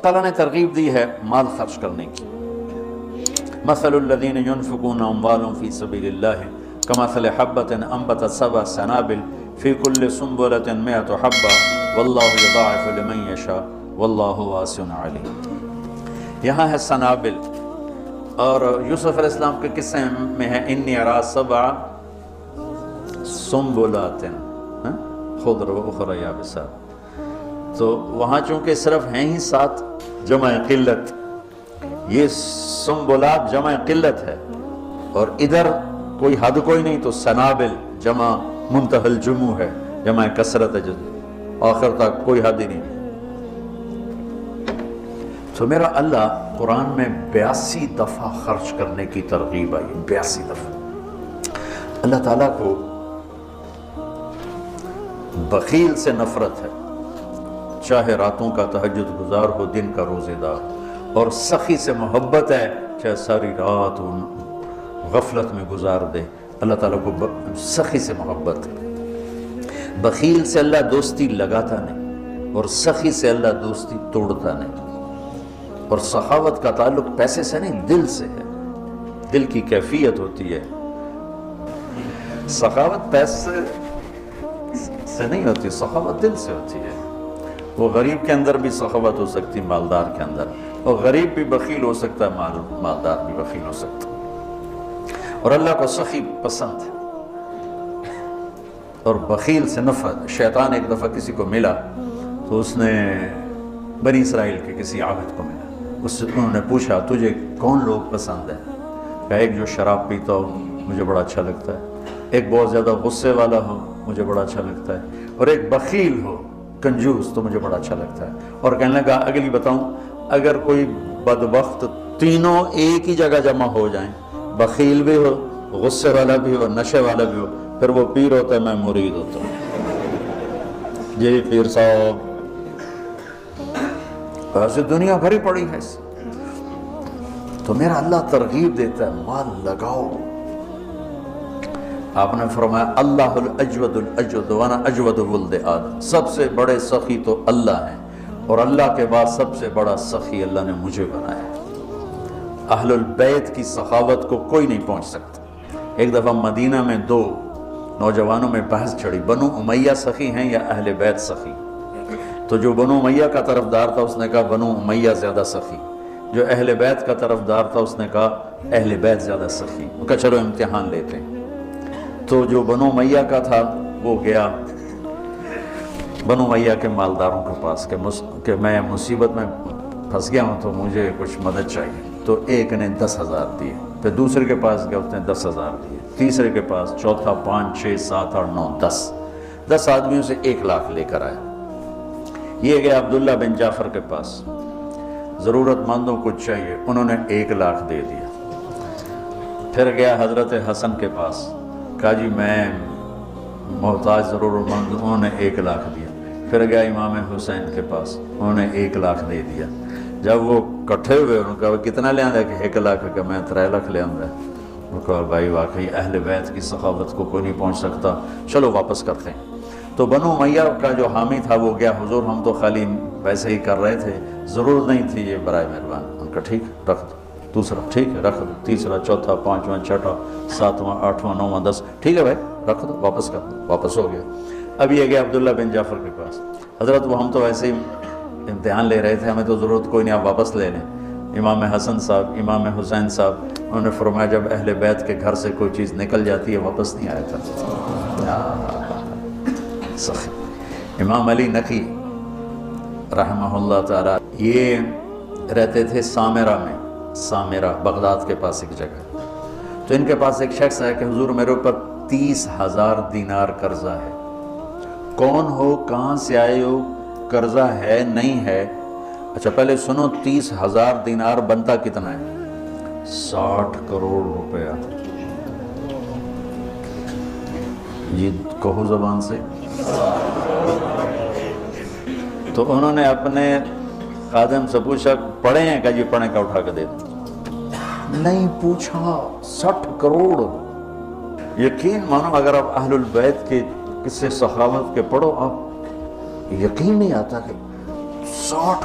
تعالیٰ نے ترغیب دی ہے مال خرچ کرنے کی. مثل الذین ينفقون اموالهم فی سبیل اللہ کمثل حبۃ انبتت سبع سنابل فی کل سنبلۃ مئۃ حبۃ واللہ یضاعف لمن یشاء واللہ واسع علیم. یہاں ہے سنابل، اور یوسف علیہ السلام کے قصے میں ہے انی ارا سبع سنبلات خضر و اخرى یابسات. تو وہاں چونکہ صرف ہیں ہی 7 جمع قلت، یہ سنبلات جمع قلت ہے، اور ادھر کوئی حد کوئی نہیں، تو سنابل جمع منتہی الجموع ہے، جمع کثرت ہے، آخر تک کوئی حد ہی نہیں. تو میرا اللہ قرآن میں 82 دفعہ خرچ کرنے کی ترغیب آئی، 82 دفعہ. اللہ تعالیٰ کو بخیل سے نفرت ہے، چاہے راتوں کا تہجد گزار ہو، دن کا روزے دار، اور سخی سے محبت ہے، چاہے ساری رات غفلت میں گزار دے. اللہ تعالیٰ کو سخی سے محبت ہے. بخیل سے اللہ دوستی لگاتا نہیں، اور سخی سے اللہ دوستی توڑتا نہیں. اور سخاوت کا تعلق پیسے سے نہیں، دل سے ہے، دل کی کیفیت ہوتی ہے. سخاوت پیسے سے نہیں ہوتی، سخاوت دل سے ہوتی ہے. وہ غریب کے اندر بھی سخاوت ہو سکتی، مالدار کے اندر، اور غریب بھی بخیل ہو سکتا ہے، مالدار بھی بخیل ہو سکتا ہے. اور اللہ کو سخی پسند ہے اور بخیل سے نفرت. شیطان ایک دفعہ کسی کو ملا تو اس نے بنی اسرائیل کے کسی عابد کو ملا، اس سے انہوں نے پوچھا تجھے کون لوگ پسند ہیں؟ کہا ایک جو شراب پیتا ہو مجھے بڑا اچھا لگتا ہے، ایک بہت زیادہ غصے والا ہو مجھے بڑا اچھا لگتا ہے، اور ایک بخیل ہو کنجوس تو مجھے بڑا اچھا لگتا ہے. اور کہنے لگا اگلی بتاؤں، اگر کوئی بدبخت تینوں ایک ہی جگہ جمع ہو جائیں، بخیل بھی ہو، غصے والا بھی ہو، نشے والا بھی ہو، پھر وہ پیر ہوتا ہے، میں مرید ہوتا ہوں. جی پیر صاحب، ایسے دنیا بھری پڑی ہے. تو میرا اللہ ترغیب دیتا ہے مال لگاؤ. آپ نے فرمایا اللہ الاجود الاجود وانا اجود ولد آدم، سب سے بڑے سخی تو اللہ ہیں، اور اللہ کے بعد سب سے بڑا سخی اللہ نے مجھے بنایا ہے. اہل البیت کی سخاوت کو کوئی نہیں پہنچ سکتا. ایک دفعہ مدینہ میں 2 نوجوانوں میں بحث چھڑی، بنو امیہ سخی ہیں یا اہل بیت سخی؟ تو جو بنو امیہ کا طرفدار تھا اس نے کہا بنو امیہ زیادہ سخی، جو اہل بیت کا طرفدار تھا اس نے کہا اہل بیت زیادہ سخی. ان کا چلو امتحان لیتے ہیں. تو جو بنو امیہ کا تھا وہ گیا بنو امیہ کے مالداروں کے پاس کہ میں مصیبت میں پھنس گیا ہوں تو مجھے کچھ مدد چاہیے. تو ایک نے 10,000 دیے، پھر دوسرے کے پاس گیا اس نے 10,000 دیے، تیسرے کے پاس، چوتھا 5 6 7 8 9 10 آدمیوں سے 1 لاکھ لے کر آیا. یہ گیا عبداللہ بن جعفر کے پاس، ضرورت مندوں کو چاہیے، انہوں نے 1 لاکھ دے دیا. پھر گیا حضرت حسن کے پاس، کہا جی میں محتاج ضرورت مند، انہوں نے 1 لاکھ دیا. پھر گیا امام حسین کے پاس، انہوں نے 1 لاکھ دے دیا. جب وہ کٹھے ہوئے انہوں نے کہا کتنا لے آندہ کہ 1 لاکھ کہ میں 3 لاکھ لے آندہ. انہوں نے کہا بھائی واقعی اہل بیت کی سخاوت کو کوئی نہیں پہنچ سکتا، چلو واپس کرتے ہیں. تو بنو امیہ کا جو حامی تھا وہ گیا، حضور ہم تو خالی ویسے ہی کر رہے تھے، ضرورت نہیں تھی، یہ برائے مہربان. ان کا ٹھیک رکھ دو. دوسرا ٹھیک ہے رکھ دو، تیسرا چوتھا 5واں 6واں 7واں 8واں 9واں 10 ٹھیک ہے بھائی رکھ دو، واپس کر دو. واپس ہو گیا. اب یہ گیا عبداللہ بن جعفر کے پاس، حضرت وہ ہم تو ویسے ہی امتحان لے رہے تھے، ہمیں تو ضرورت کوئی نہیں، آپ واپس لے لیں. امام حسن صاحب، امام حسین صاحب، انہوں نے فرمایا جب اہل بیت کے گھر سے کوئی چیز نکل جاتی ہے واپس نہیں آیا تھا. سخی. امام علی نقی رحمہ اللہ تعالی یہ رہتے تھے سامرہ میں، سامرہ بغداد کے پاس ایک جگہ. تو ان کے پاس ایک شخص ہے کہ حضور میرے اوپر 30,000 دینار قرضہ ہے. کون ہو، کہاں سے آئے ہو، قرضہ ہے نہیں ہے؟ اچھا پہلے سنو 30,000 دینار بنتا کتنا ہے؟ 60 کروڑ روپیہ. یہ کہو زبان سے. تو انہوں نے اپنے خادم سے پوچھا پڑھے ہیں کہ جی پڑھیں کا اٹھا کے دے دیں. نہیں پوچھا، 60 کروڑ. یقین مانو اگر آپ اہل البیت کے قصے سخاوت کے پڑھو، آپ یقین نہیں آتا کہ 60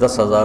10,000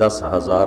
10,000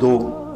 2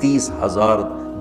30,000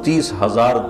30,000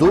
2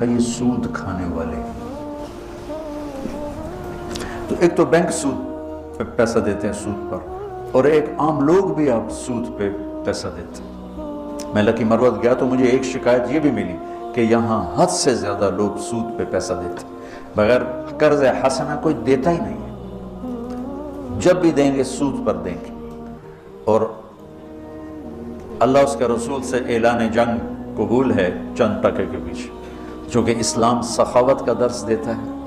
کہ یہ سود کھانے والے. تو ایک تو بینک سود پہ پیسہ دیتے ہیں سود پر, اور ایک عام لوگ بھی آپ سود پہ پیسہ دیتے ہیں. میں لکی مروت گیا تو مجھے ایک شکایت یہ بھی ملی کہ یہاں حد سے زیادہ لوگ سود پہ پیسہ دیتے ہیں, بغیر قرض حسنہ کوئی دیتا ہی نہیں ہے. جب بھی دیں گے سود پر دیں گے. اور اللہ اس کے رسول سے اعلان جنگ قبول ہے چند ٹکے کے پیچھے, چونکہ اسلام سخاوت کا درس دیتا ہے,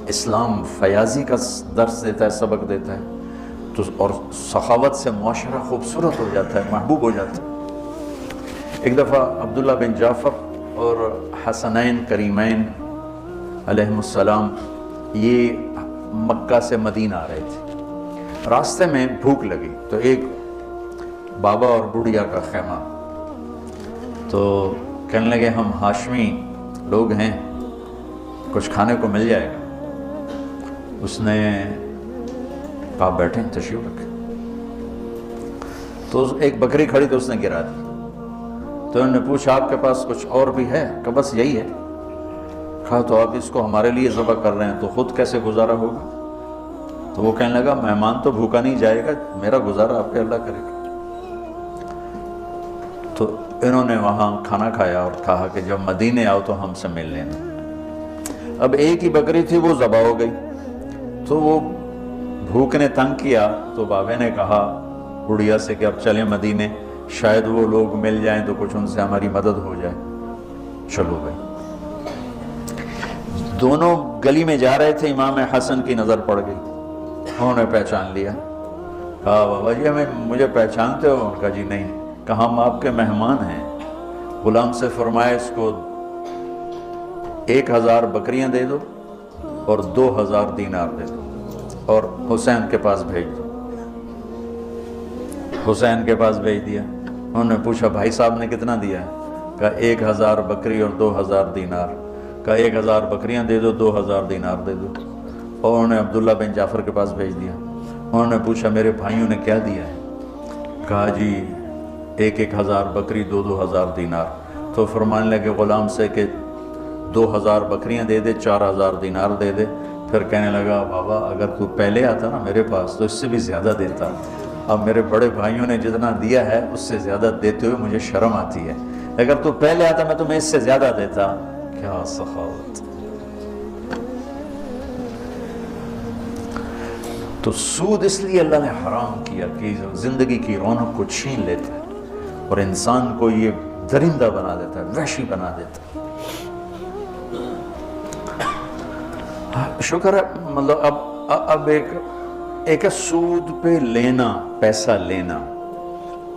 اسلام فیاضی کا درس دیتا ہے, سبق دیتا ہے. تو اور سخاوت سے معاشرہ خوبصورت ہو جاتا ہے, محبوب ہو جاتا ہے. ایک دفعہ عبداللہ بن جعفر اور حسنین کریمین علیہم السلام یہ مکہ سے مدینہ آ رہے تھے. راستے میں بھوک لگی تو ایک بابا اور بڑھیا کا خیمہ, تو کہنے لگے ہم ہاشمی لوگ ہیں, کچھ کھانے کو مل جائے گا. اس نے کہا بیٹھیں تشریف رکھیں. تو ایک بکری کھڑی تو اس نے گرا دی. تو انہوں نے پوچھا آپ کے پاس کچھ اور بھی ہے؟ کہ بس یہی ہے. کہا تو آپ اس کو ہمارے لیے ذبح کر رہے ہیں تو خود کیسے گزارا ہوگا؟ تو وہ کہنے لگا مہمان تو بھوکا نہیں جائے گا, میرا گزارا آپ پہ اللہ کرے گا. تو انہوں نے وہاں کھانا کھایا اور کہا کہ جب مدینے آؤ تو ہم سے مل لینا. اب ایک ہی بکری تھی, وہ ذبح ہو گئی. تو وہ بھوک نے تنگ کیا تو بابے نے کہا بڑھیا سے کہ اب چلیں مدینے, شاید وہ لوگ مل جائیں تو کچھ ان سے ہماری مدد ہو جائے. چلو بھائی. دونوں گلی میں جا رہے تھے, امام حسن کی نظر پڑ گئی, انہوں نے پہچان لیا. کہا بابا جی مجھے پہچانتے ہو؟ کہا جی نہیں. کہا ہم آپ کے مہمان ہیں. غلام سے فرمایا اس کو 1000 بکریاں دے دو اور 2000 دینار دے دو اور حسین کے پاس بھیج دو. حسین کے پاس بھیج دیا. انہوں نے پوچھا بھائی صاحب نے کتنا دیا ہے؟ کہا 1000 بکری اور 2000 دینار. کہا 1000 بکریاں دے دو, 2000 دینار دے دو. اور انہوں نے عبداللہ بن جعفر کے پاس بھیج دیا. انہوں نے پوچھا میرے بھائیوں نے کیا دیا ہے؟ کہا جی 1000 بکری 2000 دینار. تو فرمانے لگے غلام سے کہ 2000 بکریاں دے دے, 4000 دینار دے دے. پھر کہنے لگا بابا اگر تو پہلے آتا نا میرے پاس تو اس سے بھی زیادہ دیتا. اب میرے بڑے بھائیوں نے جتنا دیا ہے اس سے زیادہ دیتے ہوئے مجھے شرم آتی ہے. اگر تو پہلے آتا میں تمہیں اس سے زیادہ دیتا. کیا سخاوت. تو سود اس لیے اللہ نے حرام کیا کہ زندگی کی رونق کو چھین لیتا ہے اور انسان کو یہ درندہ بنا دیتا ہے, وحشی بنا دیتا ہے. شکر ہے مطلب اب ایک سود پہ لینا, پیسہ لینا,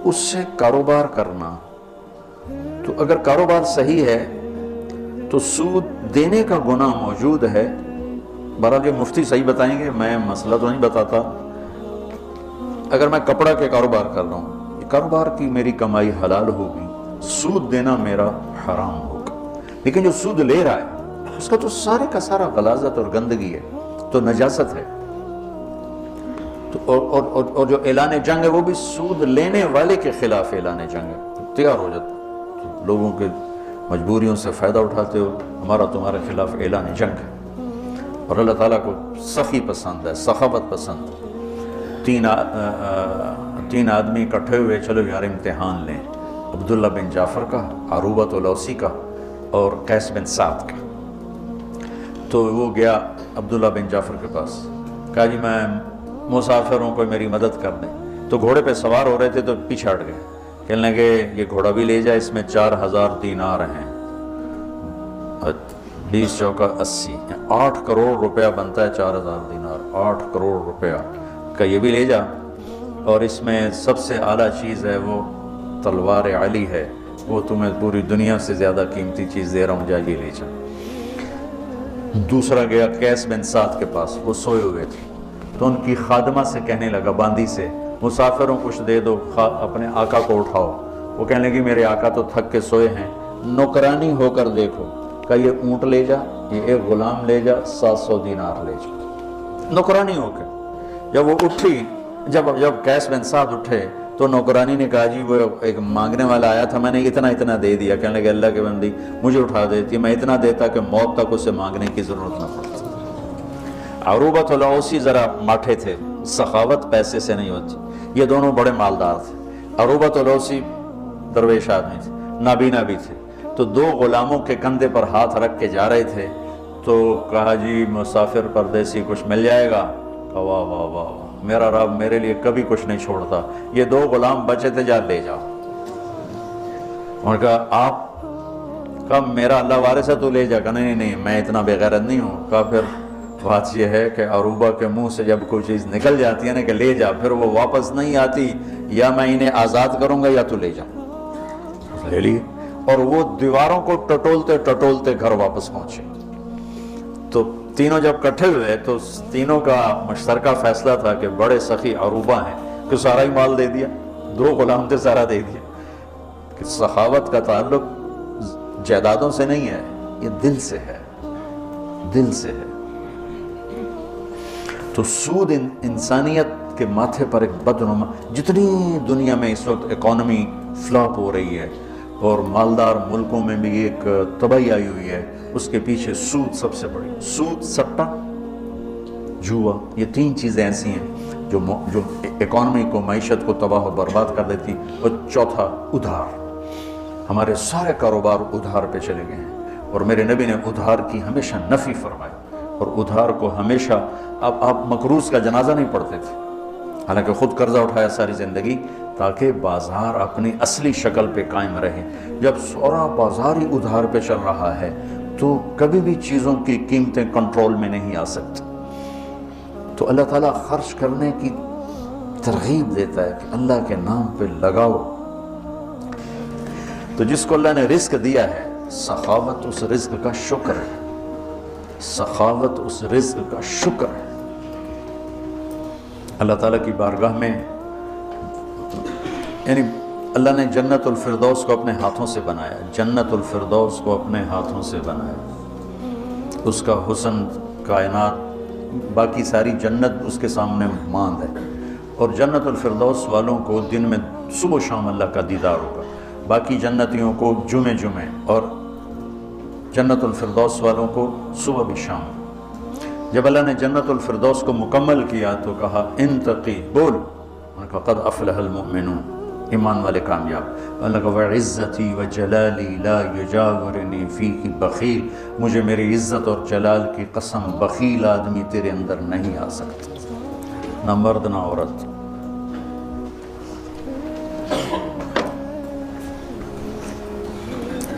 اس سے کاروبار کرنا. تو اگر کاروبار صحیح ہے تو سود دینے کا گناہ موجود ہے. بہرحال یہ مفتی صحیح بتائیں گے, میں مسئلہ تو نہیں بتاتا. اگر میں کپڑا کے کاروبار کر رہا ہوں, یہ کاروبار کی میری کمائی حلال ہوگی, سود دینا میرا حرام ہوگا. لیکن جو سود لے رہا ہے اس کا تو سارے کا سارا غلاظت اور گندگی ہے, تو نجاست ہے. اور جو اعلان جنگ ہے وہ بھی سود لینے والے کے خلاف اعلان جنگ ہے. تیار ہو جاتا لوگوں کے مجبوریوں سے فائدہ اٹھاتے ہو, ہمارا تمہارے خلاف اعلان جنگ ہے. اور اللہ تعالیٰ کو سخی پسند ہے, سخاوت پسند. 3 آدمی اکٹھے ہوئے, چلو یار امتحان لیں. عبداللہ بن جعفر کا, عروبۃ الاوسی کا اور قیس بن سعد کا. تو وہ گیا عبداللہ بن جعفر کے پاس, کہا جی میں مسافر ہوں, کوئی میری مدد کر دیں. تو گھوڑے پہ سوار ہو رہے تھے تو پیچھے ہٹ گئے. کہنے لگے یہ گھوڑا بھی لے جائے, اس میں 4000 دینار ہیں, 20 چوکا 80, 8 کروڑ روپیہ بنتا ہے 4000 دینار, 8 کروڑ روپیہ کا یہ بھی لے جا. اور اس میں سب سے اعلیٰ چیز ہے وہ تلوار علی ہے, وہ تمہیں پوری دنیا سے زیادہ قیمتی چیز دے رہا ہوں, جا یہ لے جا. دوسرا گیا قیس بن سعد کے پاس, وہ سوئے ہوئے تھے. تو ان کی خادمہ سے کہنے لگا, باندی سے, مسافروں کچھ دے دو, اپنے آقا کو اٹھاؤ. وہ کہنے لگی میرے آقا تو تھک کے سوئے ہیں, نوکرانی ہو کر دیکھو. کہ یہ اونٹ لے جا, یہ ایک غلام لے جا, 700 دینار لے جا. نوکرانی ہو کے جب وہ اٹھی, جب قیس بن سعد اٹھے تو نوکرانی نے کہا جی وہ ایک مانگنے والا آیا تھا، میں نے اتنا اتنا دے دیا. کہنے لگے اللہ کے بندی مجھے اٹھا دیتی، میں اتنا دیتا کہ موت تک اسے مانگنے کی ضرورت نہ پڑتی. عروبۃ الاوسی ذرا ماٹھے تھے، سخاوت پیسے سے نہیں ہوتی. یہ دونوں بڑے مالدار تھے. عروبۃ الاوسی درویش آدمی تھے، نابینا بھی تھے. تو دو غلاموں کے کندھے پر ہاتھ رکھ کے جا رہے تھے. تو کہا جی مسافر پردیسی کچھ مل جائے گا؟ کہا واہ واہ واہ میرا رب میرے لیے کبھی کچھ نہیں چھوڑتا. یہ دو غلام بچے تھے، جا لے جاؤ. اور کہا آپ کہا میرا اللہ وارث ہے تو لے جا. کہا نہیں نہیں میں اتنا بے غیرت نہیں ہوں. کہا پھر بات یہ ہے کہ عروبہ کے منہ سے جب کوئی چیز نکل جاتی ہے نا کہ لے جا، پھر وہ واپس نہیں آتی. یا میں انہیں آزاد کروں گا یا تو لے جا. لے لیے اور وہ دیواروں کو ٹٹولتے ٹٹولتے گھر واپس پہنچے. تو تینوں جب کٹھے ہوئے تو تینوں کا مشترکہ فیصلہ تھا کہ بڑے سخی عروبہ ہیں کہ سارا ہی مال دے دیا. دو غلام تھے، سارا دے دیا. کہ سخاوت کا تعلق جائیدادوں سے نہیں ہے، یہ دل سے ہے، دل سے ہے. تو سود انسانیت کے ماتھے پر ایک بدنما، جتنی دنیا میں اس وقت اکانومی فلاپ ہو رہی ہے اور مالدار ملکوں میں بھی ایک تباہی آئی ہوئی ہے، اس کے پیچھے سود سب سے بڑی. سود، سٹہ، جوا، یہ تین چیزیں ایسی ہیں جو اکانومی کو، معیشت کو تباہ و برباد کر دیتی. اور چوتھا ادھار. ہمارے سارے کاروبار ادھار پہ چلے گئے ہیں اور میرے نبی نے ادھار کی ہمیشہ نفی فرمائی. اور ادھار کو ہمیشہ، اب آپ مقروض کا جنازہ نہیں پڑھتے تھے، حالانکہ خود قرضہ اٹھایا ساری زندگی تاکہ بازار اپنی اصلی شکل پہ قائم رہے. جب سورا بازار ہی ادھار پہ چل رہا ہے تو کبھی بھی چیزوں کی قیمتیں کنٹرول میں نہیں آ سکتی. تو اللہ تعالیٰ خرچ کرنے کی ترغیب دیتا ہے کہ اللہ کے نام پہ لگاؤ. تو جس کو اللہ نے رزق دیا ہے، سخاوت اس رزق کا شکر ہے. سخاوت اس رزق کا شکر ہے. اللہ تعالیٰ کی بارگاہ میں، یعنی اللہ نے جنت الفردوس کو اپنے ہاتھوں سے بنایا. جنت الفردوس کو اپنے ہاتھوں سے بنایا. اس کا حسن کائنات، باقی ساری جنت اس کے سامنے ماند ہے. اور جنت الفردوس والوں کو دن میں صبح و شام اللہ کا دیدار ہوگا. باقی جنتیوں کو جمعے جمعے، اور جنت الفردوس والوں کو صبح بھی شام. جب اللہ نے جنت الفردوس کو مکمل کیا تو کہا انتقی، بول. انہوں نے کہا قد افلح المؤمنون، ایمان والے کامیاب. اللہ کا وعزتی وجلالی لا یجاورنی فیہ بخیل، مجھے میری عزت اور جلال کی قسم بخیل آدمی تیرے اندر نہیں آ سکتا، نہ مرد نہ عورت.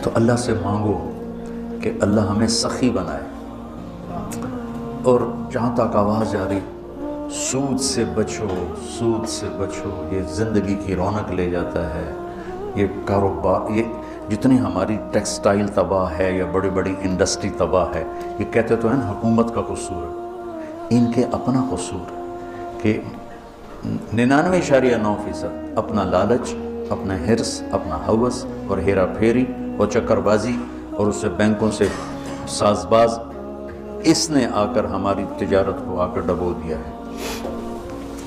تو اللہ سے مانگو کہ اللہ ہمیں سخی بنائے. اور جہاں تک آواز جاری، سود سے بچو، سود سے بچو. یہ زندگی کی رونق لے جاتا ہے. یہ کاروبار، یہ جتنی ہماری ٹیکسٹائل تباہ ہے یا بڑی بڑی انڈسٹری تباہ ہے، یہ کہتے تو ہیں حکومت کا قصور ہے. ان کے اپنا قصور ہے کہ 99.9% اپنا لالچ، اپنا حرص، اپنا ہوس اور ہیرا پھیری اور چکر بازی اور اس سے بینکوں سے ساز باز، اس نے آ کر ہماری تجارت کو آ کر ڈبو دیا ہے.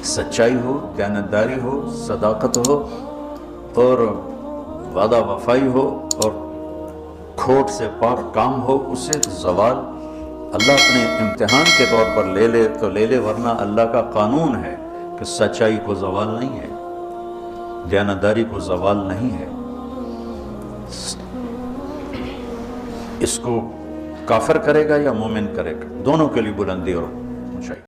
سچائی ہو، دیانتداری ہو، صداقت ہو اور وعدہ وفائی ہو اور کھوٹ سے پاک کام ہو، اسے زوال اللہ اپنے امتحان کے طور پر لے لے تو لے لے، ورنہ اللہ کا قانون ہے کہ سچائی کو زوال نہیں ہے، دیانتداری کو زوال نہیں ہے. اس کو کافر کرے گا یا مومن کرے گا، دونوں کے لیے بلندی اور اونچائی.